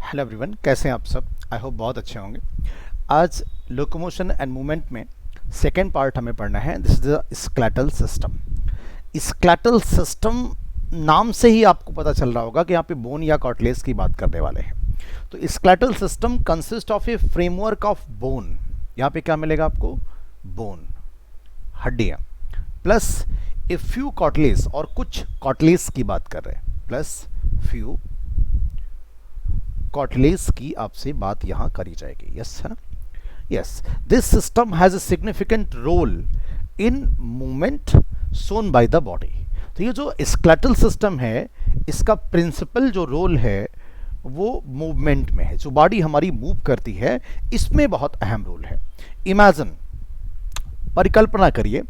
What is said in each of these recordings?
Hello everyone, कैसे हैं आप सब। आई होप बहुत अच्छे होंगे। आज लोकोमोशन एंड मूवमेंट में सेकेंड पार्ट हमें पढ़ना है। This is the skeletal system. Skeletal system नाम से ही आपको पता चल रहा होगा कि यहाँ पे बोन या कार्टिलेज की बात करने वाले हैं। तो skeletal system consist of A framework of bone. यहाँ पे क्या मिलेगा आपको? बोन, हड्डियाँ, प्लस ए फ्यू कार्टिलेज, और कुछ कार्टिलेज की बात कर रहे हैं, प्लस फ्यू कार्टिलेज की आपसे बात यहां करी जाएगी। यस है ना? Yes, this system has a significant role in movement shown by the body. तो ये जो स्केलेटल सिस्टम है, इसका प्रिंसिपल जो रोल है वो मूवमेंट में है। जो बॉडी हमारी मूव करती है, इसमें बहुत अहम रोल है। इमेजिन, परिकल्पना करिए,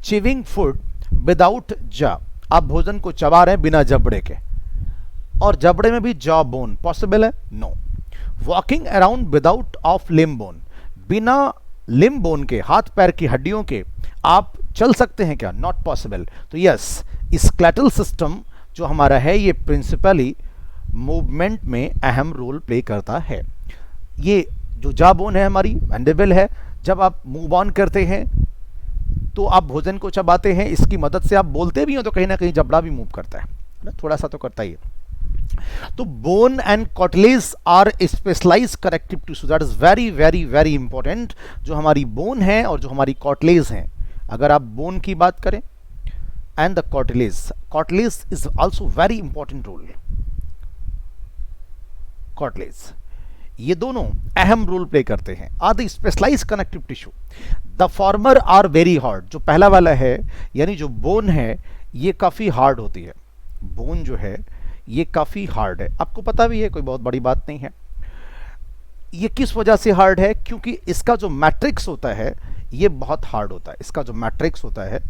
चिविंग फूड विदाउट जॉ। आप भोजन को चबा रहे हैं बिना जबड़े के, और जबड़े में भी जॉ बोन पॉसिबल है? No. Walking around without of limb bone, बिना लिम्ब बोन के, हाथ पैर की हड्डियों के आप चल सकते हैं क्या? Not possible. तो यस, स्केलेटल सिस्टम जो हमारा है ये प्रिंसिपली मूवमेंट में अहम रोल प्ले करता है। ये जो जॉ बोन है हमारी, मैंडिबल है, जब आप मूव ऑन करते हैं तो आप भोजन को चबाते हैं, इसकी मदद से आप बोलते भी हो तो कहीं ना कहीं जबड़ा भी मूव करता है ना, थोड़ा सा तो करता ही है। तो bone and cartilage are specialized connective tissue, that is very very very important. जो हमारी बोन है और जो हमारी कार्टिलेज हैं, अगर आप बोन की बात करें and the cartilage is also very important role. Cartilage, ये दोनों अहम रोल प्ले करते हैं, are the specialized connective tissue. The former are very hard, जो पहला वाला है यानी जो बोन है ये काफी हार्ड होती है। बोन जो है ये काफी हार्ड है, आपको पता भी है, कोई बहुत बड़ी बात नहीं है। ये किस वजह से हार्ड है? क्योंकि इसका जो मैट्रिक्स होता है ये बहुत हार्ड होता है। इसका जो मैट्रिक्स होता है,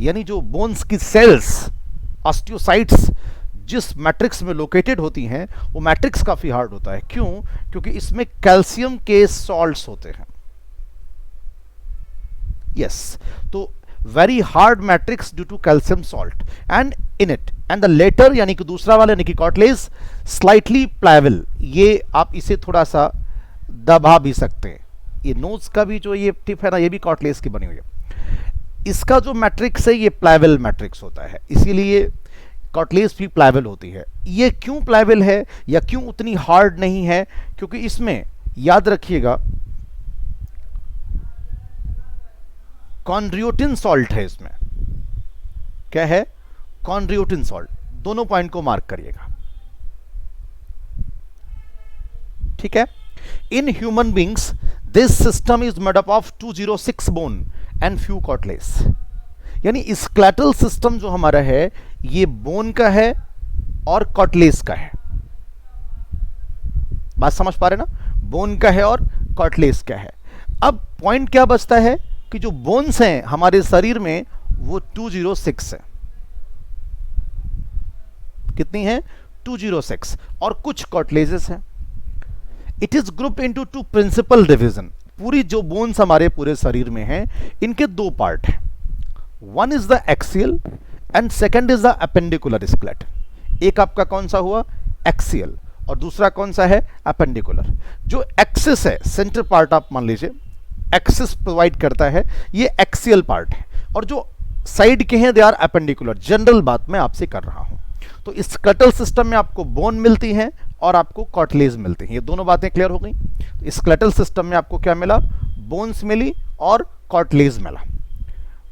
यानी जो बोन्स की सेल्स, ऑस्टियोसाइट्स जिस मैट्रिक्स में लोकेटेड होती हैं, वो मैट्रिक्स काफी हार्ड होता है। क्यों? क्योंकि इसमें कैल्शियम के सॉल्ट्स होते हैं। यस, तो very hard matrix due to calcium salt and in it, and the later यानी कि दूसरा वाला यानी कि कार्टिलेज slightly pliable। ये आप इसे थोड़ा सा दबा भी सकते हैं। ये नोज का भी जो ये टिप है ना, ये भी कार्टिलेज की बनी हुई है। इसका जो मैट्रिक्स है ये प्लाइबल मैट्रिक्स होता है, इसीलिए कार्टिलेज भी प्लाइबल होती है। ये क्यों प्लाइबल है या क्यों उतनी हार्ड नहीं है? क्योंकि इसमें याद रखिएगा कॉन्ड्रियोटिन सॉल्ट है। इसमें क्या है? कॉन्ड्रियोटिन सॉल्ट। दोनों पॉइंट को मार्क करिएगा, ठीक है। In human beings this system is made up of 206 bone and few cartilage. यानी स्केलेटल सिस्टम जो हमारा है ये बोन का है और कार्टिलेज का है। बात समझ पा रहे ना? बोन का है और कार्टिलेज का है। अब पॉइंट क्या बचता है कि जो बोन्स हैं हमारे शरीर में वो 206 है। कितनी है? 206, और कुछ कार्टिलेजेस हैं। It is group into two principal division. पूरी जो बोन्स हमारे पूरे शरीर में हैं, इनके दो पार्ट हैं। One is the axial and second is the appendicular skeleton. एक आपका कौन सा हुआ? एक्सियल, और दूसरा कौन सा है? अपेंडिकुलर। जो एक्सिस है, सेंटर पार्ट आप मान लीजिए, एक्सिस प्रोवाइड करता है, ये एक्सियल पार्ट है, और जो साइड के हैं दे आर अपेंडिकुलर। जनरल बात मैं आपसे कर रहा हूं। तो इस स्केलेटल सिस्टम में आपको बोन मिलती हैं और आपको कार्टिलेज मिलती हैं। ये दोनों बातें क्लियर हो गई। तो स्केलेटल सिस्टम में आपको क्या मिला? बोन्स मिली और कार्टिलेज मिला।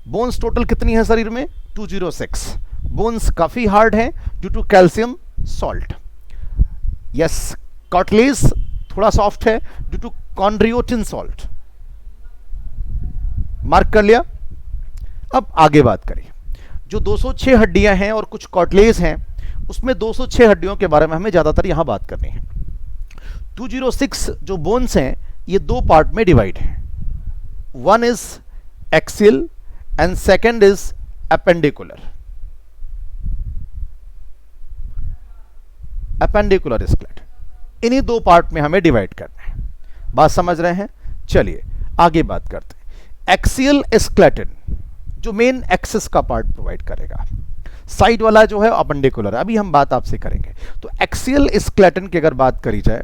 बोन्स टोटल कितनी है शरीर में? 206। बोन्स काफी हार्ड हैं due to calcium salt. Yes, cartilage थोड़ा सॉफ्ट है due to chondroitin salt. Mark कर लिया। अब आगे बात करें। जो 206 हड्डियां हैं और कुछ कार्टिलेज हैं, उसमें 206 हड्डियों के बारे में हमें ज्यादातर यहां बात करनी है। 206 जो बोन्स हैं ये दो पार्ट में डिवाइड हैं। One is axial and second is appendicular. Appendicular skeleton, इन्हीं दो पार्ट में हमें डिवाइड करना है। बात समझ रहे हैं? चलिए आगे बात करते हैं। एक्सियल स्केलेटन जो मेन एक्सिस का पार्ट प्रोवाइड करेगा, साइड वाला जो है अपेंडिकुलर। अभी हम बात आपसे करेंगे। तो एक्सियल स्केलेटन की अगर बात करी जाए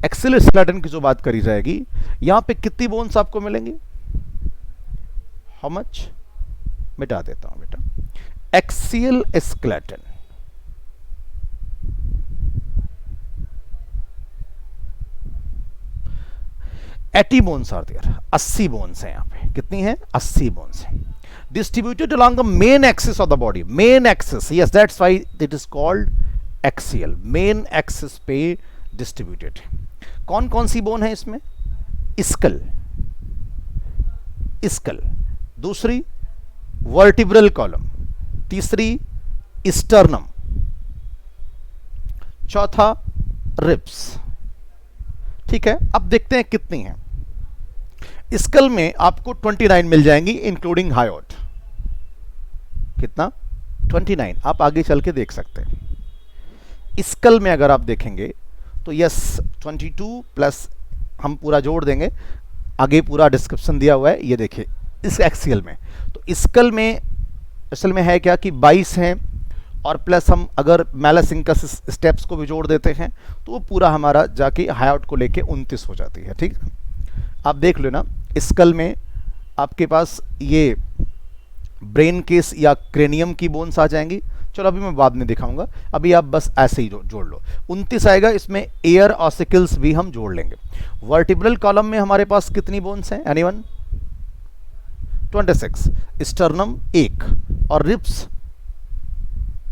एक्सियल स्केलेटन की जो बात करी जाएगी, यहां पे कितनी बोन्स आपको मिलेंगी? How much? मिटा देता हूं बेटा। Axial skeleton 80 bones are there, 80 bones हैं यहाँ पे। कितनी है? 80 बोन्स हैं, distributed along the main axis of the body. Main axis, yes, that's why it is called axial. Main axis पे डिस्ट्रीब्यूटेड। कौन कौन सी बोन है इसमें? स्कल, स्कल, दूसरी वर्टिब्रल कॉलम, तीसरी स्टर्नम, चौथा रिब्स। ठीक है, अब देखते हैं कितनी है। स्कल में आपको 29 मिल जाएंगी इंक्लूडिंग हायोट। कितना? 29। आप आगे चल के देख सकते हैं। स्कल में अगर आप देखेंगे तो यस 22 प्लस हम पूरा जोड़ देंगे, आगे पूरा डिस्क्रिप्शन दिया हुआ है, ये देखिए इस एक्सियल में। तो स्कल में असल में है क्या कि 22 हैं, और प्लस हम अगर मैलस इंकस स्टेप्स को भी जोड़ देते हैं तो वो पूरा हमारा जाके हायोट को लेके 29 हो जाती है। ठीक, आप देख लो ना, स्कल में आपके पास ये ब्रेन केस या क्रेनियम की बोन्स आ जाएंगी। चलो अभी मैं बाद में दिखाऊंगा, अभी आप बस ऐसे ही जोड़ लो। 29 आएगा, इसमें एयर ऑसिकल्स भी हम जोड़ लेंगे। वर्टिब्रल कॉलम में हमारे पास कितनी बोन्स हैं? एनीवन? 26, स्टर्नम 1 और रिब्स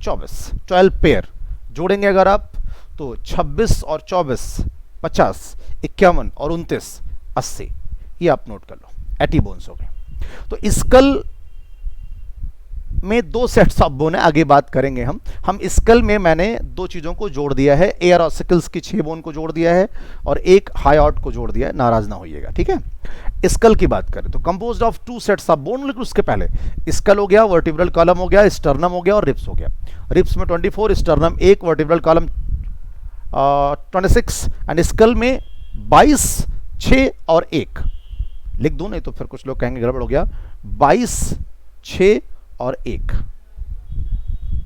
24, 12 पेयर जोड़ेंगे अगर आप तो 26 और 24 50, 51 और 29 80। ये आप नोट कर लो, 80 बोन्स हो गए। तो स्कल में 2 सेट्स ऑफ बोन है, आगे बात करेंगे हम स्कल में मैंने 2 चीजों को जोड़ दिया है, एयर ऑसिकल्स की 6 बोन को जोड़ दिया है और एक हायोट को जोड़ दिया है, नाराज ना होइएगा। ठीक है, स्कल की बात करें तो composed of 2 sets of bone, लेकिन उसके पहले स्कल हो गया, वर्टिब्रल कॉलम हो गया, स्टर्नम हो गया और रिब्स हो गया। रिब्स में 24, sternum 1, vertebral column 26 and skull में 22, 6 और 1 लिख दूं, नहीं तो फिर कुछ लोग कहेंगे गड़बड़ हो गया। 22, 6 और 1।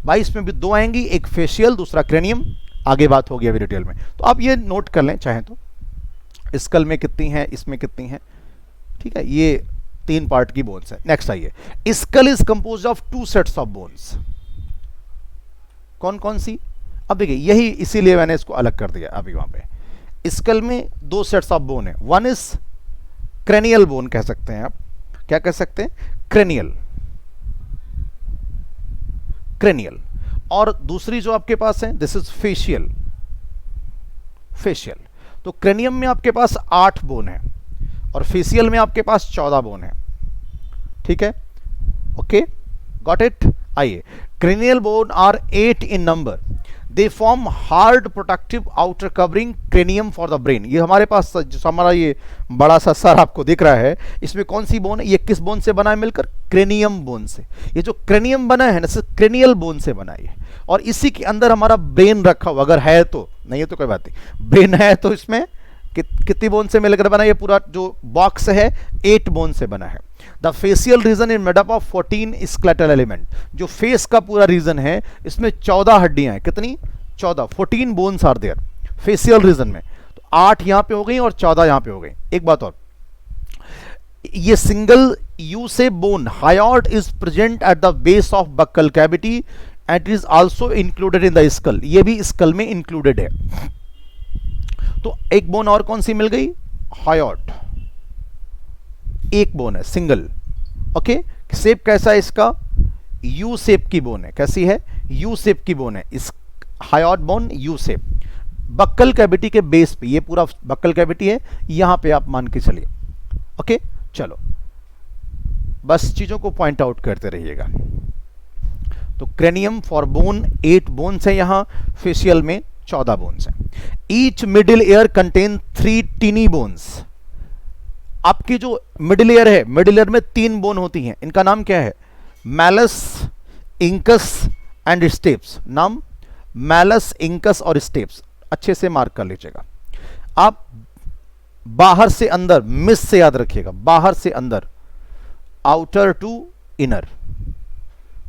22 में भी 2 आएंगी, एक फेशियल दूसरा क्रेनियम, आगे बात होगी अभी डिटेल में। तो आप ये नोट कर लें चाहें तो, स्कल में कितनी है, इसमें कितनी है। ठीक है, ये 3 पार्ट की बोन्स है। नेक्स्ट आइए, skull is composed of 2 sets of bones. कौन कौन सी? अब देखिए यही इसीलिए मैंने इसको अलग कर दिया अभी वहां पे। स्कल में 2 सेट्स ऑफ बोन है, वन इज क्रेनियल बोन कह सकते हैं आप। क्या कह सकते हैं? Cranial, cranial. और दूसरी जो आपके पास है दिस इज फेशियल, फेशियल। तो क्रेनियम में आपके पास 8 बोन है और फेशियल में आपके पास 14 बोन है। ठीक है, ओके, गॉट इट। आइए, cranial bone are 8 in number. They form hard protective outer covering cranium for the brain. ये हमारे पास जो हमारा ये बड़ा सा सर आपको दिख रहा है, इसमें कौन सी बोन है? ये किस बोन से बना है? मिलकर क्रेनियम बोन से। ये जो क्रेनियम बना है ना, क्रेनियल बोन से बना है, और इसी के अंदर हमारा ब्रेन रखा हुआ, अगर है तो, नहीं है तो कोई बात नहीं। ब्रेन है तो इसमें कितनी बोन से मिलकर बना? ये पूरा जो बॉक्स है 8 बोन से बना है। The facial region is made up of 14 skeletal element. जो फेस का पूरा रीजन है इसमें 14 हड्डियां हैं। कितनी? 14, 14 bones are there facial region में। तो 8 यहां पे हो गई और 14 यहां पे हो गई। एक बात और, ये सिंगल यू से bone hyoid is present at the base of buccal cavity and it is also included in the skull. ये भी स्कल में इंक्लूडेड है। तो एक बोन और कौन सी मिल गई? हायोट, एक बोन है सिंगल। ओके, शेप कैसा है इसका? यू शेप की बोन है। कैसी है? यू शेप की बोन है। इस hyoid bone U shape, buccal cavity के बेस पे, ये पूरा बक्कल कैविटी है, यहां पे आप मान के चलिए। ओके, चलो बस चीजों को पॉइंट आउट करते रहिएगा। तो क्रेनियम फॉर बोन 8 बोन्स है, यहां फेशियल में 14 बोन्स हैं। Each middle ear contain 3 tiny bones. आपकी जो मिडिल ईयर है, मिडिल ईयर में 3 बोन होती हैं, इनका नाम क्या है? Malleus, incus and stapes. नाम मैलस, इंकस और स्टेप्स, अच्छे से मार्क कर लीजिएगा। आप बाहर से अंदर, मिस से याद रखिएगा, बाहर से अंदर, आउटर टू इनर,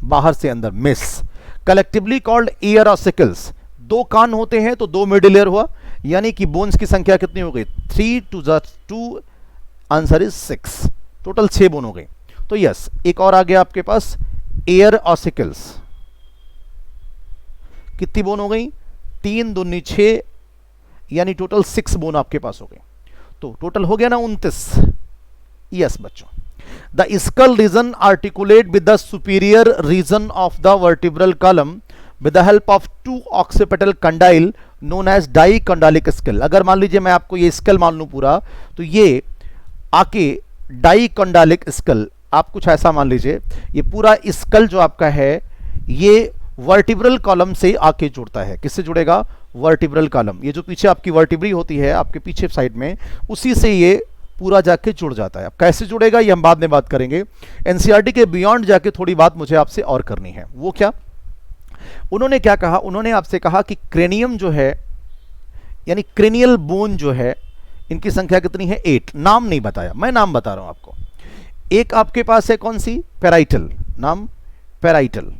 बाहर से अंदर, miss. Collectively called ear ossicles. 2 कान होते हैं तो 2 मिडिल ईयर हुआ, यानी कि बोन्स की संख्या कितनी हो गई, 3 to the 2, answer is 6, total 6 bone हो गई। तो यस, एक और आ गया आपके पास एयर ऑसिकल्स, कितनी बोन हो गई, 3 दूनी 6, यानी टोटल 6 बोन आपके पास हो गई। तो टोटल हो गया ना 29। यस बच्चों, the skull region articulate with the superior region of the vertebral column with the help of 2 occipital condyle known as dicondylic skull. अगर मान लीजिए मैं आपको ये स्कल मान लूं पूरा, तो ये आके डाई कंडालिक स्कल, आप कुछ ऐसा मान लीजिए, ये पूरा स्कल जो आपका है ये वर्टिब्रल कॉलम से आके जुड़ता है। किससे जुड़ेगा, वर्टिब्रल कॉलम, ये जो पीछे आपकी वर्टिब्री होती है आपके पीछे साइड में, उसी से ये पूरा जाके जुड़ जाता है। अब कैसे जुड़ेगा ये हम बाद में बात करेंगे। एनसीईआरटी के बियॉन्ड जाके थोड़ी बात मुझे आपसे और करनी है। वो क्या, उन्होंने क्या कहा, उन्होंने आपसे कहा कि क्रेनियम जो है, यानी क्रेनियल बोन जो है, इनकी संख्या कितनी है, 8। नाम नहीं बताया, मैं नाम बता रहा हूं आपको। एक आपके पास है कौन सी, पेराइटल, नाम पेराइटल,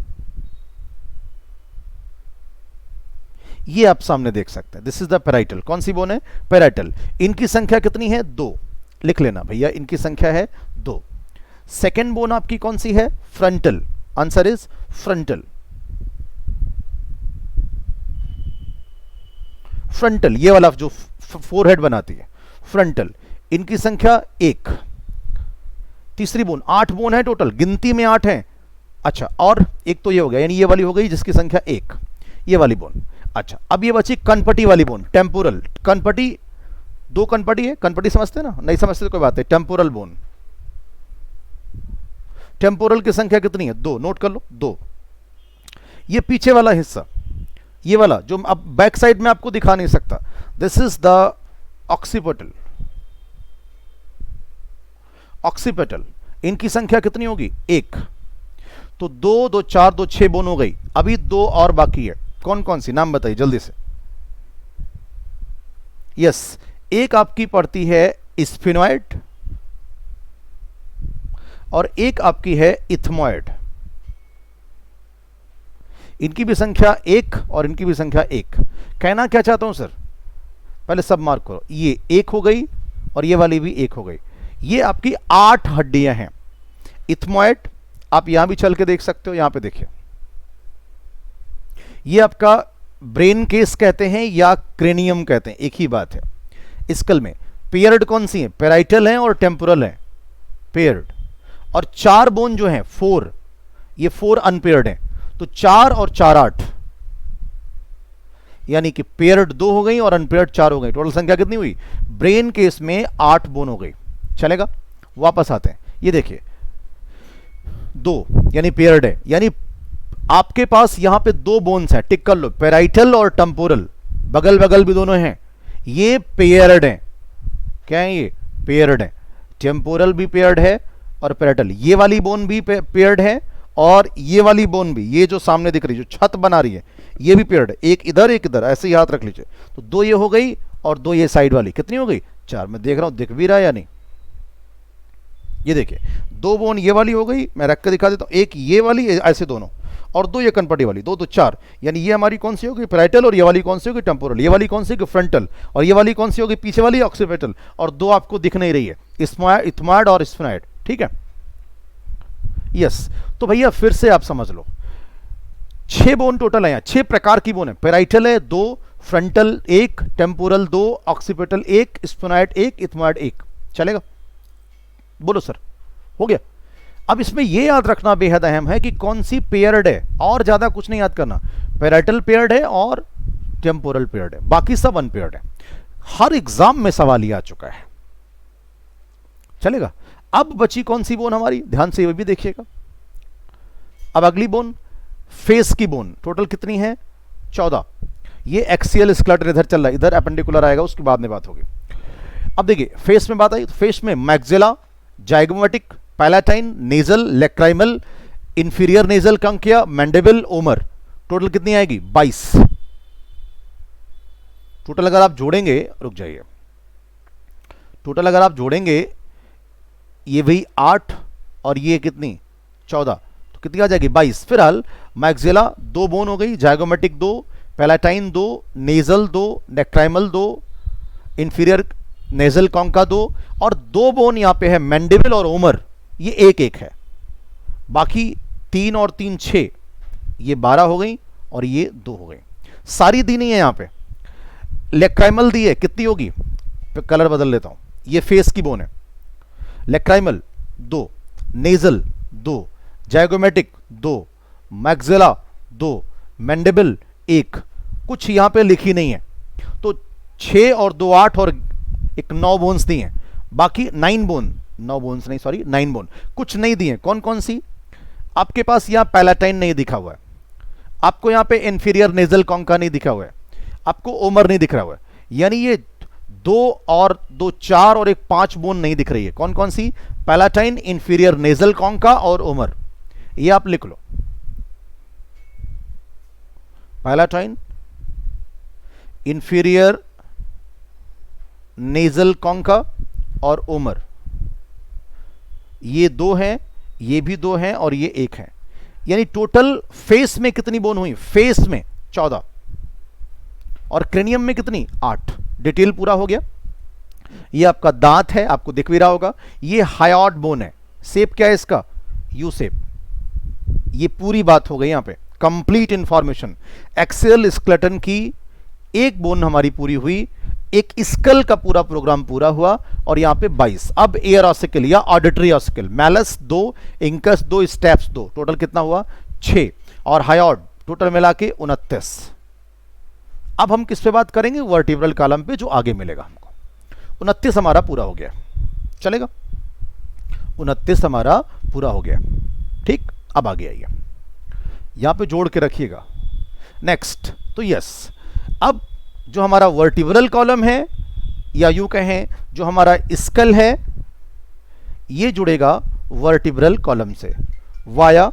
ये आप सामने देख सकते हैं, दिस इज द पेराइटल। कौन सी बोन है, पेराइटल। इनकी संख्या कितनी है, 2, लिख लेना भैया, इनकी संख्या है 2। सेकेंड बोन आपकी कौन सी है, frontal, answer is frontal. Frontal, ये वाला जो फोरहेड बनाती है, फ्रंटल, इनकी संख्या 1। तीसरी बोन, 8 बोन है टोटल, गिनती में 8 है। अच्छा, और एक तो ये हो गया, यानी ये वाली हो गई जिसकी संख्या 1, ये वाली बोन। अच्छा, अब ये बची कनपटी वाली बोन, टेम्पोरल। कनपटी, 2 कनपटी है, कनपटी समझते ना, नहीं समझते तो कोई बात है। टेम्पोरल बोन, टेम्पोरल की संख्या कितनी है, 2, नोट कर लो 2। ये पीछे वाला हिस्सा, ये वाला जो अब बैक साइड में आपको दिखा नहीं सकता, this is the occipital, occipital, इनकी संख्या कितनी होगी, 1। तो 2 2 4 2 6 बोन हो गई। अभी 2 और बाकी है, कौन कौन सी, नाम बताइए जल्दी से। यस, एक आपकी पड़ती है स्फिनॉइड और एक आपकी है इथमॉइड। इनकी भी संख्या 1 और इनकी भी संख्या 1। कहना क्या चाहता हूं सर, पहले सब मार्क करो, ये 1 हो गई और ये वाली भी 1 हो गई। ये आपकी 8 हड्डियां हैं। इथमॉइड आप यहां भी चल के देख सकते हो, यहां पे देखिए, ये आपका ब्रेन केस कहते हैं या क्रेनियम कहते हैं, एक ही बात है। स्कल में पेयर्ड कौन सी है, पेराइटल है और टेम्पोरल है, पेयर्ड। और 4 बोन जो हैं 4, ये 4 अनपेयर्ड हैं। तो 4 और 4 8, यानी कि पेयर्ड 2 हो गई और अनपेयर्ड 4 हो गई। टोटल संख्या कितनी हुई, ब्रेन केस में 8 बोन हो गई। चलेगा, वापस आते हैं, ये देखिए 2 यानी पेयर्ड है, यानी आपके पास यहां पे 2 बोन्स हैं, टिक कर लो, पेराइटल और टेम्पोरल, बगल बगल भी दोनों हैं, ये पेयर्ड हैं। क्या है ये, पेयर्ड है। टेम्पोरल भी पेयर्ड है और पेराइटल, ये वाली बोन भी पेयर्ड है और ये वाली बोन भी, ये जो सामने दिख रही है, जो छत बना रही है, ये भी पेयर्ड है। एक इधर एक इधर, ऐसे ही हाथ रख लीजिए। तो 2 ये हो गई और 2 ये साइड वाली, कितनी हो गई, 4। मैं देख रहा हूं दिख भी रहा है या नहीं, ये देखिए 2 बोन ये वाली हो गई, मैं रख कर दिखा देता हूं, एक ये वाली, ऐसे दोनों, और 2 ये कनपटी वाली, 2 2 4, यानी ये हमारी कौन सी होगी, पेराइटल, और ये वाली कौन सी होगी, टेम्पोरल। ये वाली कौन सी होगी, फ्रंटल, और ये वाली कौन सी होगी, पीछे वाली, ऑक्सीपिटल। और 2 आपको दिख नहीं रही है, इथमॉइड और स्फिनॉइड। ठीक है, यस। तो भैया फिर से आप समझ लो, 6 बोन टोटल है, 6 प्रकार की बोन है। पेराइटल है 2, frontal 1, temporal 2, occipital 1, sphenoid 1, ethmoid 1। चलेगा, बोलो सर, हो गया। अब इसमें यह याद रखना बेहद अहम है कि कौन सी पेयर्ड है, और ज्यादा कुछ नहीं याद करना। पेराइटल पेयर्ड है और टेम्पोरल पेयर्ड है, बाकी सब अनपेयर्ड है। हर एग्जाम में सवाल ये आ चुका है। चलेगा, अब बची कौन सी बोन हमारी, ध्यान से ये भी देखिएगा। अब अगली बोन, फेस की बोन, टोटल कितनी है, 14। ये एक्सियल स्केलेटन इधर चल रहा है, इधर एपेंडिकुलर आएगा, उसके बाद में बात होगी। अब देखिए फेस में बात आई, तो फेस में maxilla, zygomatic, palatine, nasal, lacrimal, inferior nasal conchae, mandible, vomer. Total कितनी आएगी, 22। टोटल अगर आप जोड़ेंगे, रुक जाइए, टोटल अगर आप जोड़ेंगे, ये वही 8 और ये कितनी 14, तो कितनी आ जाएगी, 22। फिलहाल मैक्सिला 2 बोन हो गई, zygomatic 2, palatine 2, nasal 2, नेक्राइमल 2, inferior nasal concha 2, और 2 बोन यहां पे है मैंडिबल और ओमर, ये एक एक है। बाकी 3 और 3 6, ये 12 हो गई और ये 2 हो गई। सारी दी नहीं है यहां पे। लेक्राइमल दी है, कितनी होगी, कलर बदल लेता हूं, ये फेस की बोन है। Lacrimal 2, nasal 2, zygomatic 2, maxilla 2, mandible 1, कुछ यहां पे लिखी नहीं है। तो 6 और 2 8 और एक 9 बोन्स दी हैं। बाकी 9 बोन, 9 बोन्स नहीं सॉरी 9 बोन कुछ नहीं दी हैं। कौन कौन सी, आपके पास यहां पैलाटाइन नहीं दिखा हुआ है, आपको यहां पे इंफीरियर नेजल कॉन्का नहीं दिखा हुआ है, आपको ओमर नहीं दिख रहा हुआ है, यानी ये 2 और 2 4 और एक 5 बोन नहीं दिख रही है। कौन कौन सी, पैलाटाइन, इंफीरियर नेजल कॉन्का और ओमर, ये आप लिख लो। पैलाटाइन, इंफीरियर नेजल कॉन्का और ओमर, ये 2 हैं, ये भी 2 हैं और ये 1 है। यानी टोटल फेस में कितनी बोन हुई, फेस में 14 और क्रेनियम में कितनी 8। डिटेल पूरा हो गया। ये आपका दांत है, आपको दिख भी रहा होगा, ये हायोड बोन है, शेप क्या है इसका, यू शेप। ये पूरी बात हो गई यहां पे, कंप्लीट इंफॉर्मेशन। एक्सियल स्केलेटन की एक बोन हमारी पूरी हुई, एक स्कल का पूरा प्रोग्राम पूरा हुआ, और यहां पे 22। अब एयर ऑसिकल या auditory ossicle, malleus 2, incus 2, steps 2, total कितना हुआ 6, और हायोड टोटल मिला के 29। अब हम किस पे बात करेंगे, वर्टिब्रल कॉलम पे, जो आगे मिलेगा हमको। 29 हमारा पूरा हो गया, चलेगा, 29 हमारा पूरा हो गया। ठीक, अब आगे आइए, यहां पे जोड़ के रखिएगा। नेक्स्ट, तो यस, अब जो हमारा वर्टिब्रल कॉलम है, या यूं कहें जो हमारा स्कल है, ये जुड़ेगा वर्टिब्रल कॉलम से वाया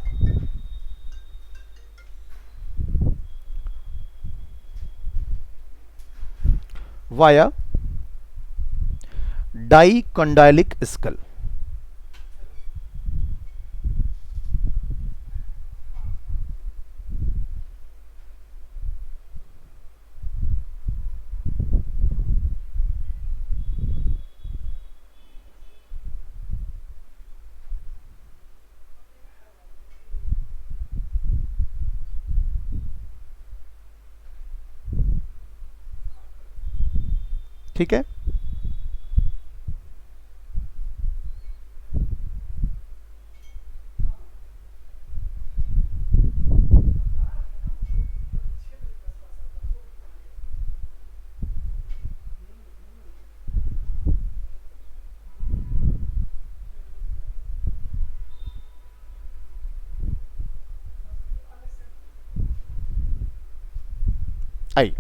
डाइकोंडाइलिक स्कल। ठीक है, आइए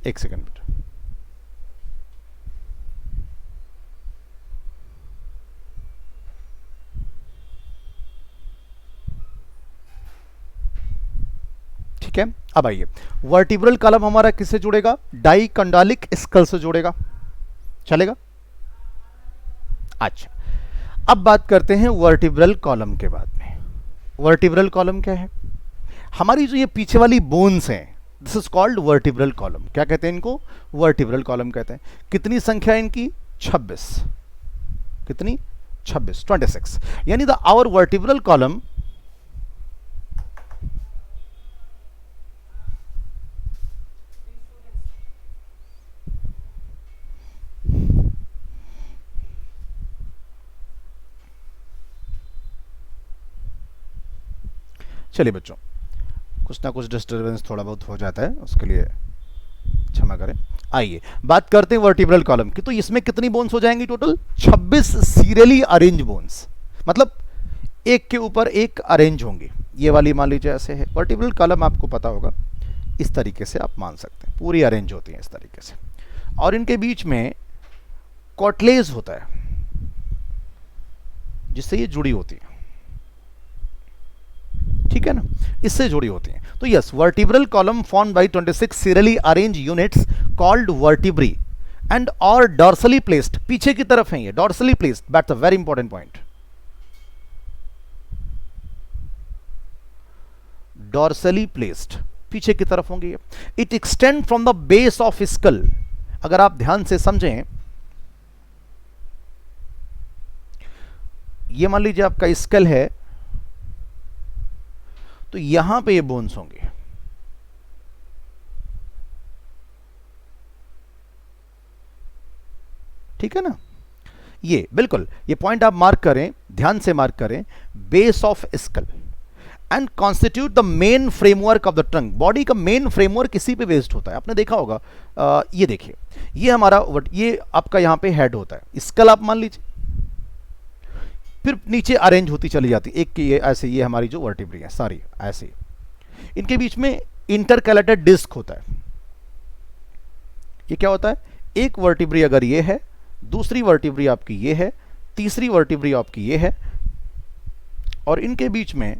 एक सेकंड बेटा। ठीक है, अब आइए, वर्टिब्रल कॉलम हमारा किससे जुड़ेगा, डाइकोंडाइलिक स्कल से जुड़ेगा, चलेगा। अच्छा, अब बात करते हैं वर्टिब्रल कॉलम के बाद में। वर्टिब्रल कॉलम क्या है, हमारी जो ये पीछे वाली बोन्स हैं, this is called vertebral column. क्या कहते हैं इनको, वर्टिब्रल कॉलम कहते हैं। कितनी संख्या है इनकी, 26। कितनी, 26, 26। यानी द आवर वर्टिब्रल कॉलम चलिए बच्चों, कुछ ना कुछ डिस्टर्बेंस थोड़ा बहुत हो जाता है, उसके लिए क्षमा करें। आइए बात करते हैं वर्टिब्रल कॉलम की। तो इसमें कितनी बोन्स हो जाएंगी टोटल, 26 सीरियली अरेंज बोन्स, मतलब एक के ऊपर एक अरेंज होंगी। ये वाली मान लीजिए ऐसे है, वर्टिब्रल कॉलम आपको पता होगा, इस तरीके से आप मान सकते हैं, पूरी अरेंज होती हैं इस तरीके से, और इनके बीच में कॉटलेज होता है जिससे ये जुड़ी होती है, ठीक है ना, इससे जुड़ी होती हैं। तो yes, vertebral column form by 26 serially arrange units called vertebrae and और डॉर्सली प्लेस्ड, पीछे की तरफ है ये, dorsally placed, that's a very important point. Dorsally placed, पीछे की तरफ होंगे। It extend from the base of school, अगर आप ध्यान से समझें, ये मान लीजिए आपका स्कल है, तो यहां पे ये बोन्स होंगे, ठीक है ना। ये बिल्कुल, ये पॉइंट आप मार्क करें, ध्यान से मार्क करें, base of school and constitute the main framework of the trunk. Body का मेन फ्रेमवर्क इसी पे बेस्ड होता है, आपने देखा होगा। ये देखिए, ये हमारा ये आपका यहां पे हेड होता है, स्कल आप मान लीजिए, फिर नीचे अरेंज होती चली जाती, एक की ये ऐसे, ये हमारी जो वर्टिब्री है सारी ऐसे, इनके बीच में इंटरकैलेटेड डिस्क होता है। ये क्या होता है, एक वर्टिब्री अगर ये है, दूसरी वर्टिब्री आपकी ये है, तीसरी वर्टिब्री आपकी ये है, और इनके बीच में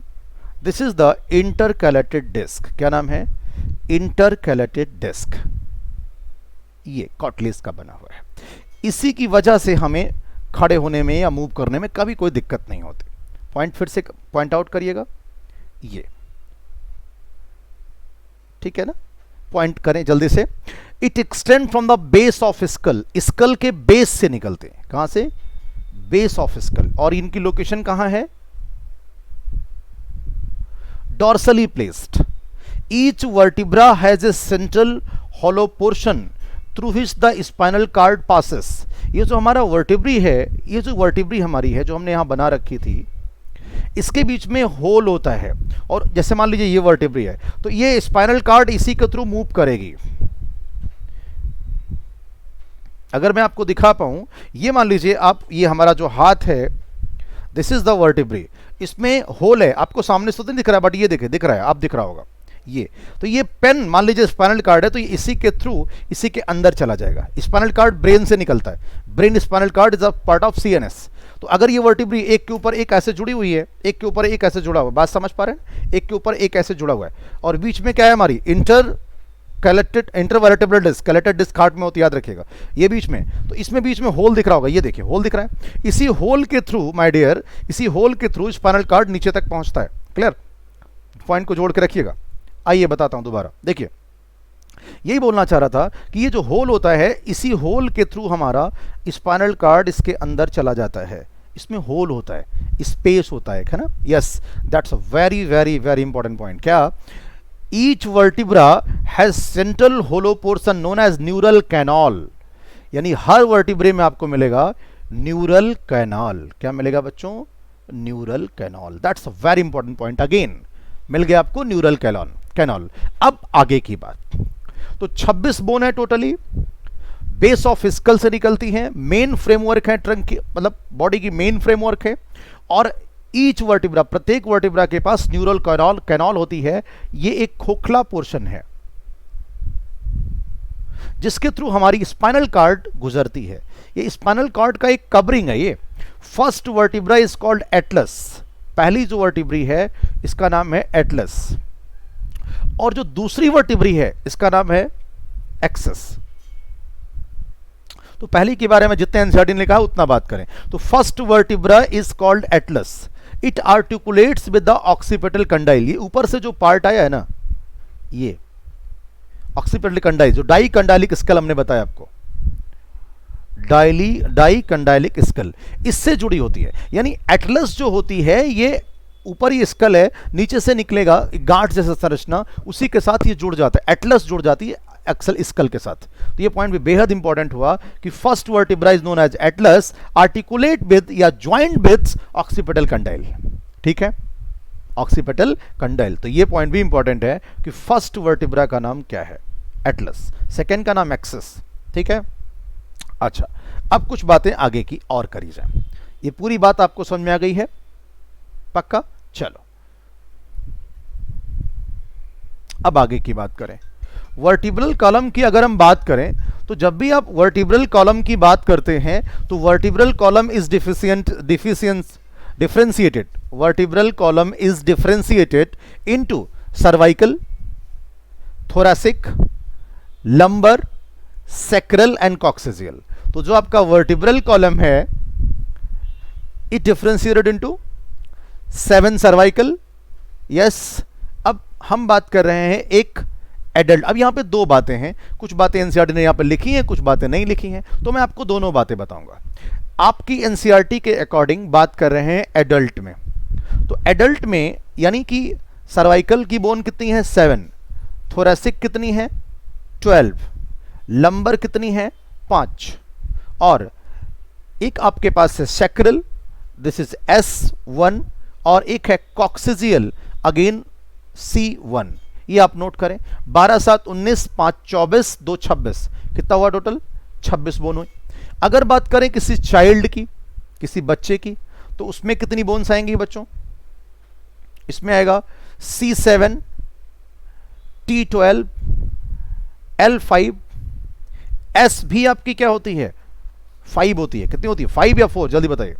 this is the intercalated disc. क्या नाम है, इंटरकैलेटेड डिस्क। ये कार्टिलेज का बना हुआ है। इसी की वजह से हमें खड़े होने में या मूव करने में कभी कोई दिक्कत नहीं होती। पॉइंट फिर से पॉइंट आउट करिएगा, ये ठीक है ना, पॉइंट करें जल्दी से। It extend from the base of skull, skull के बेस से निकलते हैं, कहां से, बेस ऑफ स्कल, और इनकी लोकेशन कहां है, dorsally placed. Each vertebra has a central hollow portion through which the spinal cord passes. ये जो हमारा वर्टिब्री है, ये जो वर्टिब्री हमारी है जो हमने यहां बना रखी थी, इसके बीच में होल होता है, और जैसे मान लीजिए ये वर्टिब्री है, तो ये स्पाइनल कार्ड इसी के थ्रू मूव करेगी। अगर मैं आपको दिखा पाऊं, ये मान लीजिए आप, ये हमारा जो हाथ है, दिस इज द वर्टिब्री, इसमें होल है, आपको सामने से तो नहीं दिख रहा है, बट ये देखे दिख रहा है, आप दिख रहा होगा ये। तो ये पेन मान लीजिए स्पाइनल कार्ड है, तो ये इसी के थ्रू इसी के अंदर चला जाएगा। स्पाइनल कार्ड ब्रेन से निकलता है, brain spinal cord is a part of CNS. तो अगर ये वर्टिब्री एक के ऊपर एक ऐसे जुड़ी हुई है, एक के ऊपर एक ऐसे जुड़ा हुआ है, बात समझ पा रहे हैं, एक के ऊपर एक ऐसे जुड़ा हुआ है, और बीच में क्या है हमारी इंटरवर्टिब्रल डिस्क, कैलेटेड डिस्क हार्ट में होती, याद रखिएगा, ये बीच में, तो इसमें बीच में होल दिख रहा होगा, ये देखिए होल दिख रहा है। इसी होल के थ्रू माय डियर, इसी होल के थ्रू स्पाइनल कार्ड नीचे तक पहुंचता है। क्लियर, पॉइंट को जोड़ के रखिएगा। आइए बताता हूं दोबारा, देखिए यही बोलना चाह रहा था कि ये जो होल होता है, इसी होल के थ्रू हमारा स्पाइनल कार्ड इसके अंदर चला जाता है। इसमें होल होता है, स्पेस होता है ना। Yes, that's a very very very important point. क्या, each vertebra has central hollow portion known as neural canal, यानी हर वर्टिब्रे में आपको मिलेगा न्यूरल कैनाल। क्या मिलेगा बच्चों, neural canal. That's a very important point, again मिल गया आपको न्यूरल कैनाल। अब आगे की बात, तो 26 बोन है टोटली, बेस ऑफ स्कल से निकलती हैं, मेन फ्रेमवर्क है ट्रंक की, मतलब बॉडी की मेन फ्रेमवर्क है, और ईच वर्टिब्रा, प्रत्येक वर्टिब्रा के पास न्यूरल कैनाल होती है। ये एक खोखला पोर्शन है जिसके थ्रू हमारी स्पाइनल कार्ड गुजरती है। ये स्पाइनल कार्ड का एक कवरिंग है। ये first vertebra is called Atlas, पहली जो वर्टिब्री है इसका नाम है एटलस, और जो दूसरी वर्टिब्री है इसका नाम है एक्सेस। तो पहली के बारे में जितने एनसीईआरटी ने लिखा है उतना बात करें, तो first vertebra is called Atlas. It articulates with the occipital condyle. ये ऊपर से जो पार्ट आया है ना, ये ऑक्सीपिटल कंडाइल, जो डाई कंडाइलिक स्कल हमने बताया आपको, डाई कंडाइलिक स्कल, इससे जुड़ी होती है। यानी एटलस जो होती है, ये ऊपर ही स्कल है, नीचे से निकलेगा गांठ जैसा संरचना, उसी के साथ ये जुड़ जाता है, एटलस जुड़ जाती है एक्सल स्कल के साथ। तो ये पॉइंट भी बेहद इंपॉर्टेंट हुआ कि first vertebra is known as atlas, articulate with या ज्वाइंट विद ऑक्सीपिटल कंडाइल। ठीक है, ऑक्सीपिटल कंडाइल। तो ये पॉइंट भी इंपॉर्टेंट है कि फर्स्ट वर्टिब्रा का नाम क्या है, एटलस, सेकेंड का नाम एक्सेस। ठीक है, अच्छा, अब कुछ बातें आगे की और करी जाए। ये पूरी बात आपको समझ में आ गई है, पक्का? चलो अब आगे की बात करें। वर्टिब्रल कॉलम की अगर हम बात करें, तो जब भी आप वर्टिब्रल कॉलम की बात करते हैं तो vertebral column is differentiated, vertebral column is differentiated into cervical, thoracic, lumbar, sacral and coccygeal. तो जो आपका वर्टिब्रल कॉलम है, it differentiated into 7 cervical, yes. अब हम बात कर रहे हैं एक एडल्ट। अब यहाँ पे दो बातें हैं, कुछ बातें एनसीईआरटी ने यहाँ पे लिखी हैं, कुछ बातें नहीं लिखी हैं, तो मैं आपको दोनों बातें बताऊंगा। आपकी एनसीईआरटी के अकॉर्डिंग बात कर रहे हैं एडल्ट में, तो एडल्ट में यानी कि सर्वाइकल की बोन कितनी है 7, थोरेसिक कितनी है 12, लंबर कितनी है 5, और एक आपके पास है सैक्रल, दिस इज S1, और एक है कॉक्सिजियल, अगेन C1। ये आप नोट करें। 12 7 19, 5 24, 2 26, कितना हुआ टोटल 26 बोन हुई। अगर बात करें किसी चाइल्ड की, किसी बच्चे की, तो उसमें कितनी बोन्स आएंगी बच्चों? इसमें आएगा C7, T12, L5, S भी आपकी क्या होती है 5 होती है। कितनी होती है 5 या 4? जल्दी बताइए।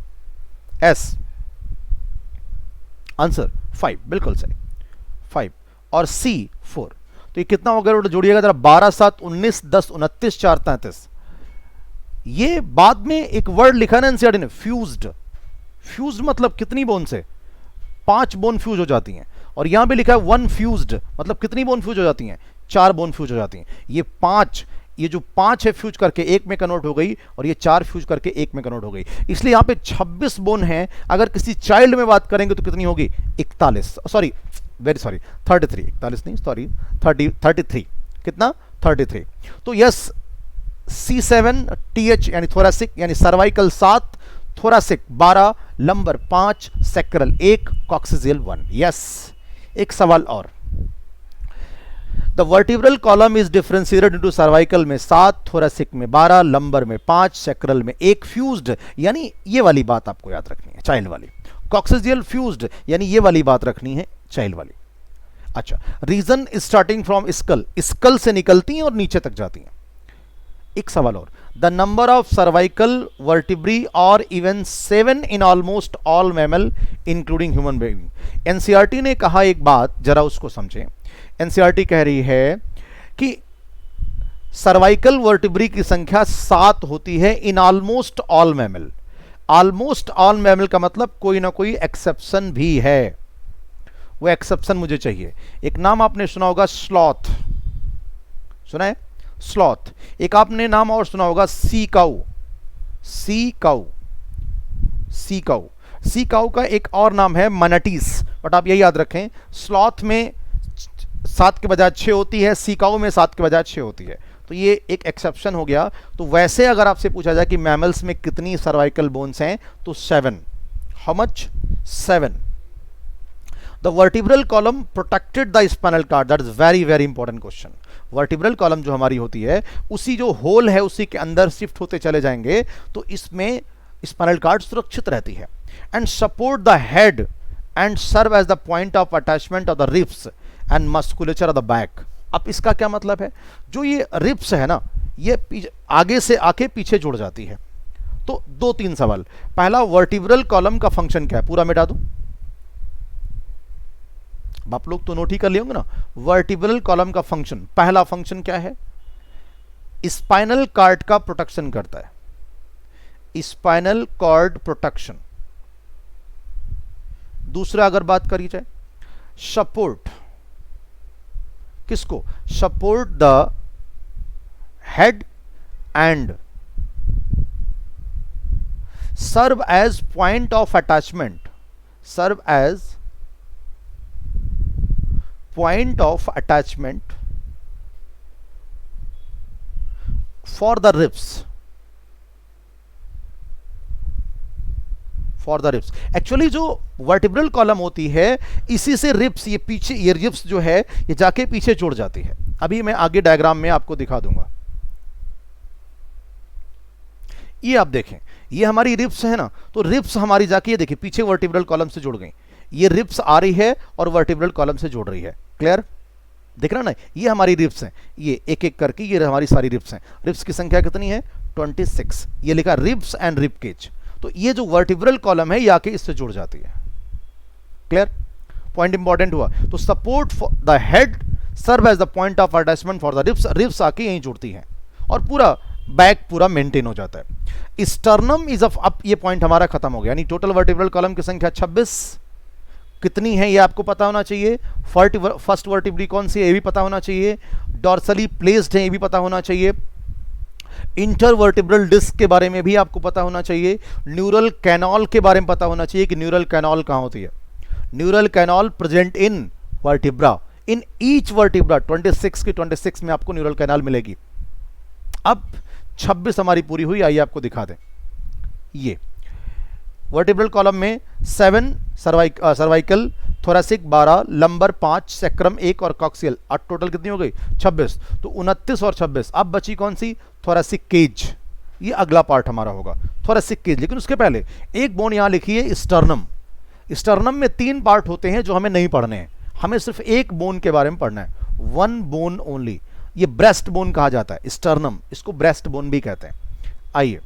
S आंसर 5, बिल्कुल सही 5, और C4। तो ये कितना हो गया जोड़िएगा जरा, 12 7 19 10 29 4 33। ये बाद में एक वर्ड लिखा ना एनसीईआरटी ने, फ्यूज्ड। फ्यूज्ड मतलब कितनी बोन से 5 बोन फ्यूज हो जाती हैं, और यहां पे लिखा है 1 फ्यूज्ड, मतलब कितनी बोन फ्यूज हो जाती हैं 4 बोन फ्यूज हो जाती हैं। ये 5, ये जो 5 है फ्यूज करके एक में कन्वर्ट हो गई, और ये 4 फ्यूज करके एक में कन्वर्ट हो गई, इसलिए यहां पे 26 बोन है। अगर किसी चाइल्ड में बात करेंगे तो कितनी होगी 41, सॉरी वेरी सॉरी 33, 41 नहीं सॉरी 33, कितना 33। तो यस C7 TH यानी थोरेसिक यानी cervical 7, thoracic 12, lumbar 5, sacral 1, coccygeal 1। Yes, एक सवाल और। The vertebral column is differentiated into cervical में 7, थोरेसिक में 12, लंबर में 5, सैक्रल में 1 फ्यूज्ड, यानी ये वाली बात आपको याद रखनी है चाइल्ड वाली। कॉक्सिजियल फ्यूज्ड यानी ये वाली बात रखनी है चाइल्ड वाली। अच्छा, region starting from skull, skull से निकलती हैं और नीचे तक जाती हैं। एक सवाल और, the number of cervical vertebrae are even 7 in almost all mammal including human being. NCERT ने कहा एक बात, जरा उसको समझें। एनसीईआरटी कह रही है कि सर्वाइकल वर्टिब्री की संख्या 7 होती है इन almost all mammal. Almost all mammal का मतलब कोई ना कोई एक्सेप्शन भी है, वो एक्सेप्शन मुझे चाहिए। एक नाम आपने सुना होगा स्लॉथ, सुना है स्लॉथ। एक आपने नाम और सुना होगा सी काऊ, सी काऊ, सी काऊ। सी काऊ का एक और नाम है मनाटीस, बट आप यही याद रखें स्लॉथ में 7 के बजाय 6 होती है, सी काऊ में 7 के बजाय 6 होती है, तो ये एक एक्सेप्शन हो गया। तो वैसे अगर आपसे पूछा जाए कि मैमल्स में कितनी सर्वाइकल बोन्स हैं तो 7। How much? 7। The vertebral column protected the spinal cord, that is very very important question. Vertebral column जो हमारी होती है उसी जो होल है उसी के अंदर शिफ्ट होते चले जाएंगे, तो इसमें स्पाइनल कार्ड सुरक्षित रहती है। And support the head and serve as the point of attachment of the ribs and musculature of the back. अब इसका क्या मतलब है? जो ये रिब्स है ना, ये आगे से आके पीछे जुड़ जाती है। तो 2-3 सवाल। पहला, वर्टिब्रल कॉलम का फंक्शन क्या है? पूरा मिटा दूं? आप लोग तो नोट ही कर लिए होंगे ना। वर्टिब्रल कॉलम का फंक्शन, पहला फंक्शन क्या है? स्पाइनल कॉर्ड का प्रोटेक्शन करता है, स्पाइनल कॉर्ड प्रोटेक्शन। दूसरा अगर बात करी जाए, सपोर्ट, किसको? Support the head and serve as point of attachment, serve as point of attachment for the ribs, for the ribs। Actually जो वर्टिब्रल कॉलम होती है इसी से रिब्स, ये पीछे ये रिब्स जो है ये जाके पीछे जुड़ जाती है। अभी मैं आगे डायग्राम में आपको दिखा दूंगा। ये आप देखें, ये हमारी रिब्स है ना, तो रिब्स हमारी जाके ये देखिए पीछे वर्टिब्रल कॉलम से जुड़ गई। ये रिब्स आ रही है और वर्टिब्रल कॉलम से जुड़ रही है। क्लियर? दिख रहा ना, ये हमारी रिब्स हैं, ये एक एक करके ये हमारी सारी रिब्स हैं। रिब्स की संख्या कितनी है? 26। ये लिखा रिब्स एंड रिब केज। तो ये जो वर्टिब्रल कॉलम है ये आके इससे जुड़ जाती है। क्लियर? पॉइंट इंपॉर्टेंट हुआ। तो support for the head serve as the point of attachment for the ribs, ribs आके यहीं जुड़ती हैं और पूरा बैक पूरा मेंटेन हो जाता है। स्टर्नम इज अब ये पॉइंट हमारा खत्म हो गया, यानी टोटल वर्टिब्रल कॉलम की संख्या 26, कितनी है ये आपको पता होना चाहिए। फर्स्ट वर्टिब्री कौन सी है ये भी पता होना चाहिए। डॉर्सली प्लेस्ड है ये भी पता होना चाहिए। इंटरवर्टिब्रल डिस्क के बारे में भी आपको पता होना चाहिए। न्यूरल कैनॉल के बारे में पता होना चाहिए कि न्यूरल कैनॉल कहाँ होती है। Neural canal present in vertebra, in each vertebra 26 की 26 में आपको न्यूरल कैनाल मिलेगी। अब 26 हमारी पूरी हुई, आइए आपको दिखा दें। ये वर्टिब्रल कॉलम में 7 सर्वाइकल, थोरेसिक 12, लंबर 5, सैक्रम 1 और कॉक्सियल, अब टोटल कितनी हो गई 26। तो 29 और 26। अब बची कौन सी, थोरेसिक केज। ये अगला पार्ट हमारा होगा थोरेसिक केज। लेकिन उसके पहले एक बोन यहां लिखी है स्टर्नम। स्टर्नम में 3 पार्ट होते हैं जो हमें नहीं पढ़ने हैं, हमें सिर्फ एक बोन के बारे में पढ़ना है, 1 बोन ओनली। ये ब्रेस्ट बोन कहा जाता है, स्टर्नम, इसको ब्रेस्ट बोन भी कहते हैं। आइए,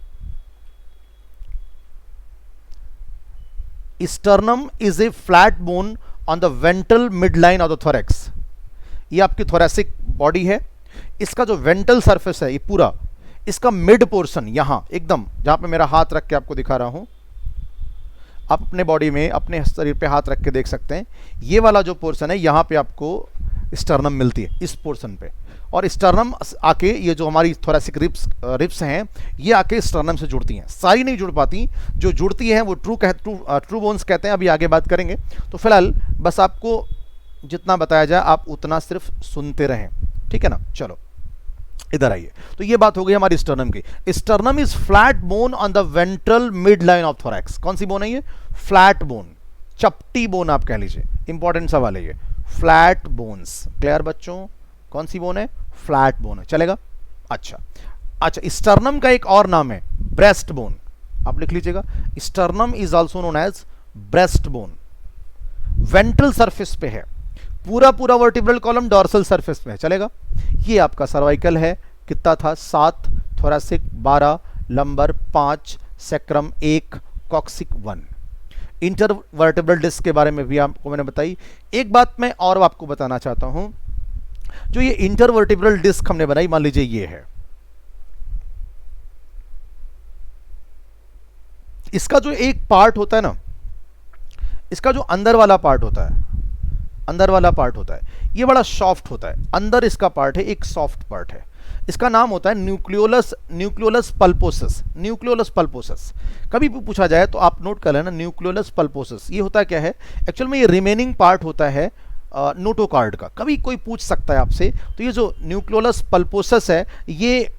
sternum is a flat bone on the ventral mid line of the thorax. ये आपकी थोरेसिक बॉडी है, इसका जो वेंट्रल सरफेस है ये पूरा, इसका मिड पोर्शन यहां एकदम, जहां पे मेरा हाथ रख के आपको दिखा रहा हूं, आप अपने बॉडी में अपने शरीर पे हाथ रख के देख सकते हैं, ये वाला जो पोर्शन है यहां पे आपको स्टर्नम मिलती है, इस पोर्शन पे। और स्टर्नम आके ये जो हमारी थोरेसिक रिब्स हैं ये आके स्टर्नम से जुड़ती हैं। सारी नहीं जुड़ पाती, जो जुड़ती हैं वो ट्रू बोन्स कहते हैं, अभी आगे बात करेंगे। तो फिलहाल बस आपको जितना बताया जाए आप उतना सिर्फ सुनते रहें, ठीक है ना। चलो इधर आइए, तो ये बात हो गई हमारी स्टर्नम की। Sternum is flat bone on the ventral mid line of thorax. कौन सी बोन है ये, फ्लैट बोन, चपटी बोन आप कह लीजिए, इंपॉर्टेंट सवाल है ये, फ्लैट बोन्स। क्लियर बच्चों, कौन सी बोन है, फ्लैट बोन है, चलेगा। अच्छा, स्टर्नम का एक और नाम है ब्रेस्ट बोन, आप लिख लीजिएगा। Sternum is also known as breast bone. Ventral surface पे है, पूरा वर्टिब्रल कॉलम डॉर्सल सरफेस पे है, चलेगा। ये आपका सर्वाइकल है, कितना था 7, thoracic 12, lumbar 5, sacrum 1, coccyx 1। Intervertebral disc के बारे में भी आपको मैंने बताई। एक बात मैं और आपको बताना चाहता हूं, जो ये इंटरवर्टिब्रल डिस्क हमने बनाई, मान लीजिए ये है, इसका जो एक पार्ट होता है ना, इसका जो अंदर वाला पार्ट होता है, ये बड़ा सॉफ्ट होता है। अंदर इसका पार्ट है, एक सॉफ्ट पार्ट है, इसका नाम होता है न्यूक्लियोलस पल्पोसस। कभी भी पूछा जाए तो आप नोट कर लेना, न्यूक्लियोलस पल्पोसस। ये होता क्या है, एक्चुअल में ये रिमेनिंग पार्ट होता है नोटोकार्ड का। कभी कोई पूछ सकता है आपसे, तो ये जो न्यूक्लियोलस पल्पोसस है ये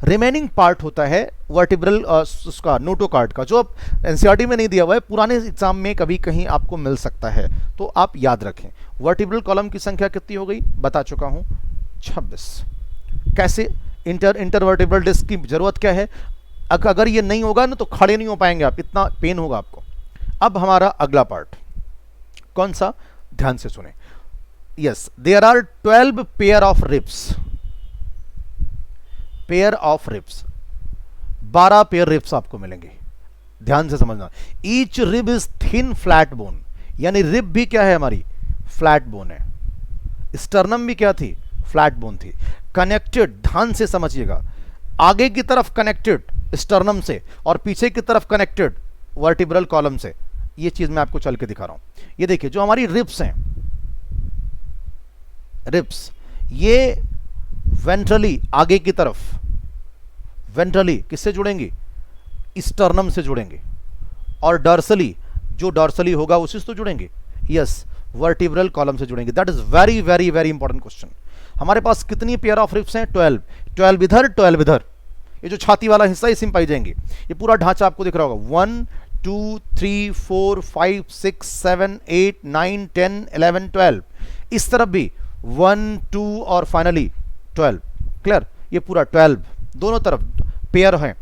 रिमेनिंग पार्ट होता है वर्टिब्रल उसका नोटोकार्ड का, जो अब एनसीईआरटी में नहीं दिया हुआ है, पुराने एग्जाम में कभी कहीं आपको मिल सकता है, तो आप याद रखें। वर्टिब्रल कॉलम की संख्या कितनी हो गई, बता चुका हूं, 26। कैसे, इंटरवर्टिब्रल डिस्क की जरूरत क्या है, अगर ये नहीं होगा ना तो खड़े नहीं हो पाएंगे आप, इतना पेन होगा आपको। अब हमारा अगला पार्ट कौन सा, ध्यान से सुने। Yes, there are 12 pair of ribs, 12 pair ribs आपको मिलेंगे, ध्यान से समझना। Each rib is thin flat bone, यानी रिब भी क्या है हमारी, फ्लैट बोन है। स्टर्नम भी क्या थी, फ्लैट बोन थी। कनेक्टेड, ध्यान से समझिएगा, आगे की तरफ कनेक्टेड स्टर्नम से और पीछे की तरफ कनेक्टेड वर्टिब्रल कॉलम से। ये चीज मैं आपको चल के दिखा रहा हूं। ये देखिए, जो हमारी रिब्स हैं, रिब्स ये वेंट्रली आगे की तरफ, वेंट्रली किससे जुड़ेंगी, स्टर्नम से जुड़ेंगे, और डॉर्सली, जो डॉर्सली होगा उसी से तो जुड़ेंगे, यस, वर्टिब्रल कॉलम से जुड़ेंगे। That is very very very important question. हमारे पास कितनी पेयर ऑफ रिब्स हैं, 12 इधर, 12 इधर। ये जो छाती वाला हिस्सा इसी में पाई जाएंगे। ये पूरा ढांचा आपको दिख रहा होगा, 1 2 3 4 5 6 7 8 9 10 11 12। इस तरफ भी 1 2 और फाइनली 12। क्लियर, ये पूरा 12 दोनों तरफ पेयर हैं।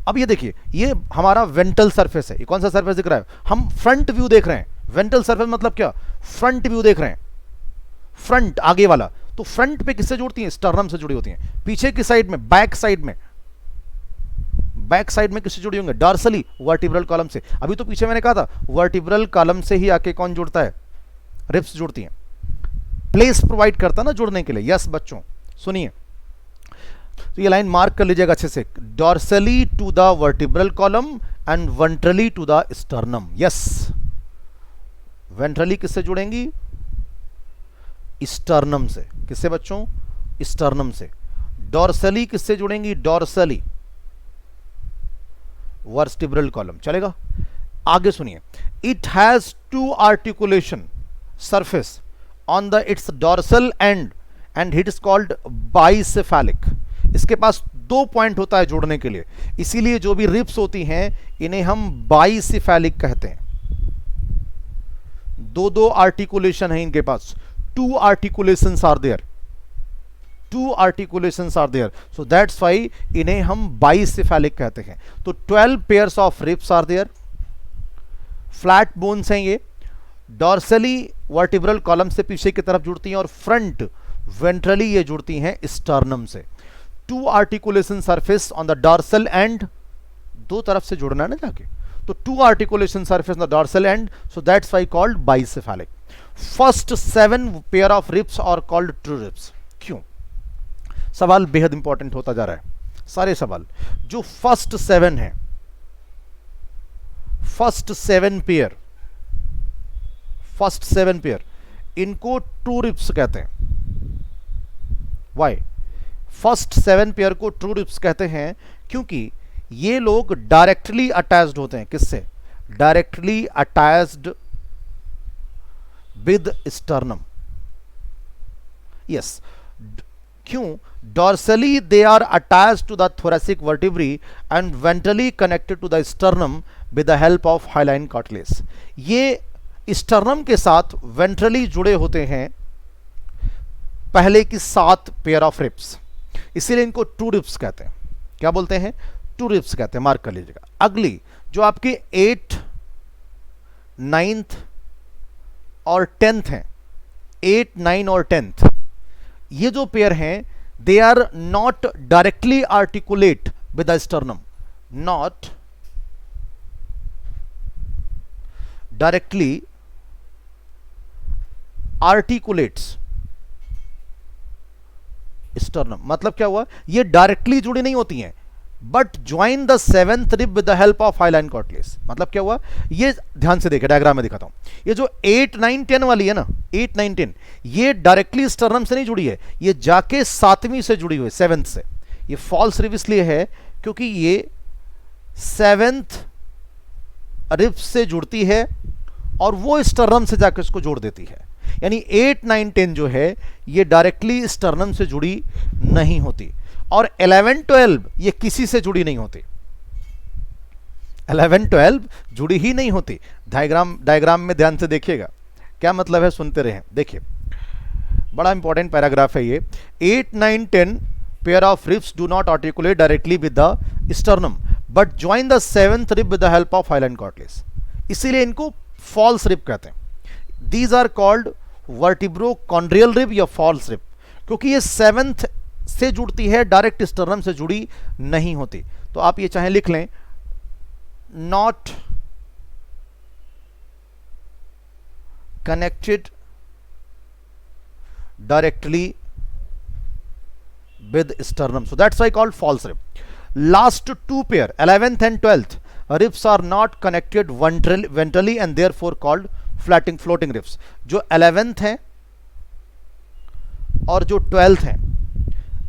अब ये देखिए, ये हमारा वेंट्रल सरफेस है। ये कौन सा सरफेस दिख रहा है, हम फ्रंट व्यू देख रहे हैं। वेंट्रल सरफेस मतलब क्या, फ्रंट व्यू देख रहे हैं, फ्रंट आगे वाला। तो फ्रंट पे किससे जुड़ती हैं, स्टर्नम से जुड़ी होती हैं। पीछे की साइड में, बैक साइड में किससे जुड़ी होंगे, डॉर्सली, वर्टिब्रल कॉलम से। अभी तो पीछे मैंने कहा था वर्टिब्रल कॉलम से ही आके कौन जुड़ता है, रिब्स जुड़ती हैं। प्लेस प्रोवाइड करता ना जुड़ने के लिए। यस बच्चों सुनिए, तो ये लाइन मार्क कर लीजिएगा अच्छे से, dorsally to the vertebral column and ventrally to the sternum. Yes, ventrally किससे जुड़ेंगी? स्टर्नम से। किससे बच्चों? स्टर्नम से। डॉर्सली किससे जुड़ेंगी? Dorsally vertebral column. चलेगा? आगे सुनिए, it has two articulation surface on the its dorsal end and it is called bicephalic. इसके पास 2 पॉइंट होता है जोड़ने के लिए, इसीलिए जो भी रिप्स होती हैं इन्हें हम बाइसेफेलिक कहते हैं। 2 आर्टिकुलेशन है इनके पास, 2 articulations are there, 2 articulations are there, so that's why इन्हें हम बाइसेफेलिक कहते हैं। तो 12 pairs of ribs are there, flat bones हैं ये, डॉर्सली वर्टिब्रल कॉलम से पीछे की तरफ जुड़ती हैं और फ्रंट वेंट्रली ये जुड़ती हैं स्टर्नम से। 2 articulation surface on the dorsal end, 2 तरफ से जुड़ना है ना जाके, तो 2 articulation surface on the dorsal end, so that's why called bicephalic. First 7 pair of ribs are called true ribs. क्यों? सवाल बेहद इंपॉर्टेंट होता जा रहा है, सारे सवाल। जो फर्स्ट 7 है, फर्स्ट 7 पेयर, फर्स्ट 7 पेयर, इनको ट्रू रिप्स कहते हैं। वाई? फर्स्ट 7 पेयर को ट्रू रिप्स कहते हैं क्योंकि ये लोग डायरेक्टली अटैच्ड होते हैं। किससे? Directly attached with sternum. Yes, क्यों? Dorsally they are attached to the thoracic vertebrae and ventrally connected to the sternum with the help of hyaline cartilage। ये स्टर्नम के साथ वेंट्रली जुड़े होते हैं पहले की 7 पेयर ऑफ रिप्स, इसीलिए इनको ट्रू रिप्स कहते हैं। क्या बोलते हैं? ट्रू रिप्स कहते हैं, मार्क कर लीजिएगा। अगली जो आपकी 8, 9th और 10th हैं, 8, 9 और 10th, ये जो पेयर हैं they are not directly articulate with the sternum, not directly articulates sternum. मतलब क्या हुआ? ये डायरेक्टली जुड़ी नहीं होती हैं, but join the 7th rib with the help of hyaline cartilage. मतलब क्या हुआ? ये ध्यान से देखिए, डायग्राम में दिखाता हूं। ये जो 8, 9, 10 वाली है ना, 8, 9, 10, ये डायरेक्टली स्टर्नम से नहीं जुड़ी है, ये जाके 7वीं से जुड़ी हुई है, 7th से। ये फॉल्स रिब इसलिए है क्योंकि ये 7th रिब से जुड़ती है और वो स्टर्नम से जाकर इसको जोड़ देती है। यानी 8, 9, 10 जो है ये डायरेक्टली स्टर्नम से जुड़ी नहीं होती, और 11, 12 ये किसी से जुड़ी नहीं होती, 11, 12 जुड़ी ही नहीं होती। डायग्राम में ध्यान से देखिएगा, क्या मतलब है, सुनते रहें। देखिए, बड़ा इंपॉर्टेंट पैराग्राफ है ये। 8, 9, 10 pair of ribs do not articulate directly with the sternum but join the 7th rib with the help of hyaline cartilage, इसीलिए इनको फॉल्स रिब कहते हैं। These are called vertebrochondral rib या फॉल्स रिब, क्योंकि ये 7th से जुड़ती है, डायरेक्ट स्टर्नम से जुड़ी नहीं होती। तो आप ये चाहे लिख लें, not connected directly with sternum, so that's why called false rib. Last 2 pair 11th and 12th ribs are not connected ventrally and therefore called floating ribs. जो 11th है और जो 12th है,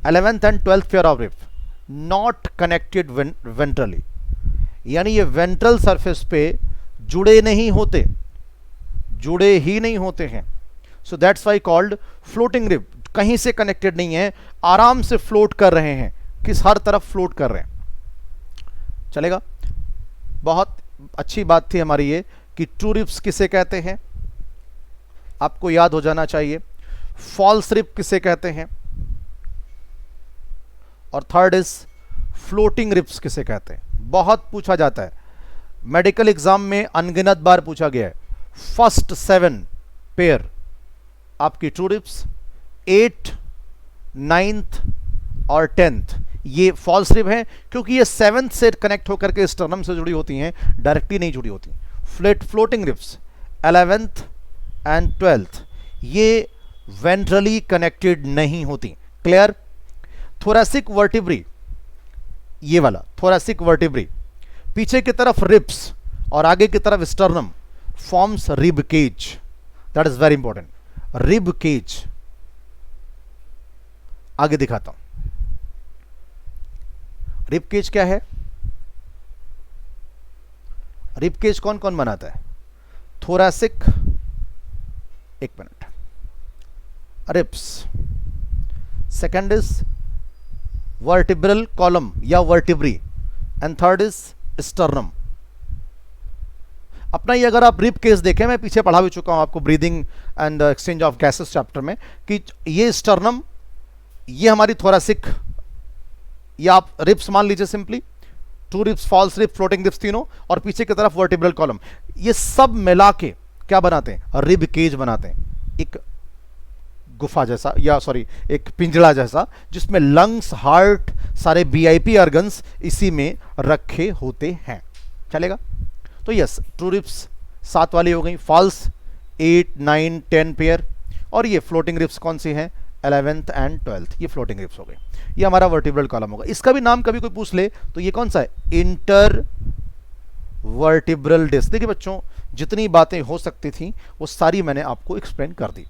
11th and 12th pair of ribs not connected ventrally, यानी ये ventral surface पे जुड़े नहीं होते, जुड़े ही नहीं होते हैं। सो that's why called floating rib. कहीं से कनेक्टेड नहीं है, आराम से फ्लोट कर रहे हैं, किस हर तरफ फ्लोट कर रहे हैं। चलेगा? बहुत अच्छी बात थी हमारी ये कि ट्रू रिब्स किसे कहते हैं, आपको याद हो जाना चाहिए। फॉल्स रिब किसे कहते हैं, और थर्ड इज फ्लोटिंग रिब्स किसे कहते हैं। बहुत पूछा जाता है, मेडिकल एग्जाम में अनगिनत बार पूछा गया है। फर्स्ट 7 पेयर आपकी ट्रू रिब्स, 8, 9th और 10th ये फॉल्स रिब है, क्योंकि ये 7th से कनेक्ट होकर के स्टर्नम से जुड़ी होती हैं, डायरेक्टली नहीं जुड़ी होती। Floating ribs 11th and 12th ये वेंट्रली कनेक्टेड नहीं होती। क्लियर? थोरैसिक वर्टिब्री, ये वाला थोरैसिक वर्टिब्री, पीछे की तरफ रिब्स और आगे की तरफ sternum, forms rib cage. That is very important. Rib cage. आगे दिखाता हूं. रिब केज क्या है? रिब केज कौन कौन बनाता है? थोरैसिक, एक minute, ribs. Second is vertebral column या vertebrae, and third is sternum. अपना ये अगर आप रिब केस देखें, मैं पीछे पढ़ा भी चुका हूं आपको breathing and exchange of gases chapter में, कि ये स्टर्नम, ये हमारी थोरैसिक, ये आप रिब्स मान लीजिए simply, true ribs, false rib, floating ribs तीनों, और पीछे की तरफ वर्टिब्रल कॉलम. ये सब मिला के क्या बनाते हैं? रिब केज बनाते हैं. एक गुफा जैसा, या सॉरी एक पिंजड़ा जैसा, जिसमें लंग्स, हार्ट, सारे वीआईपी ऑर्गन्स इसी में रखे होते हैं. चलेगा? तो यस, ट्रू रिब्स 7 वाली हो गई, फॉल्स 8, 9, 10 पेयर, और ये फ्लोटिंग रिब्स कौन सी हैं? 11th एंड 12th, ये फ्लोटिंग रिब्स हो गए. ये हमारा वर्टिब्रल कॉलम होगा. इसका भी नाम कभी कोई पूछ ले तो ये कौन सा है? Intervertebral disc. देखिए बच्चों, जितनी बातें हो सकती थी वो सारी मैंने आपको एक्सप्लेन कर दी.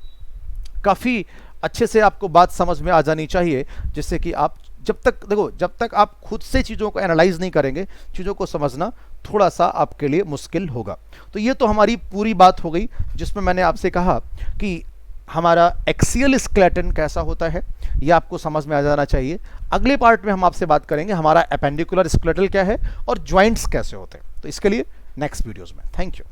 काफ़ी अच्छे से आपको बात समझ में आ जानी चाहिए, जिससे कि आप जब तक, देखो, जब तक आप खुद से चीज़ों को एनालाइज नहीं करेंगे, चीज़ों को समझना थोड़ा सा आपके लिए मुश्किल होगा. तो ये तो हमारी पूरी बात हो गई, जिसमें मैंने आपसे कहा कि हमारा एक्सियल स्केलेटन कैसा होता है, ये आपको समझ में आ जाना चाहिए. अगले पार्ट में हम आपसे बात करेंगे हमारा एपेंडिकुलर स्केलेटल क्या है और ज्वाइंट्स कैसे होते हैं. तो इसके लिए नेक्स्ट वीडियोज़ में. Thank you.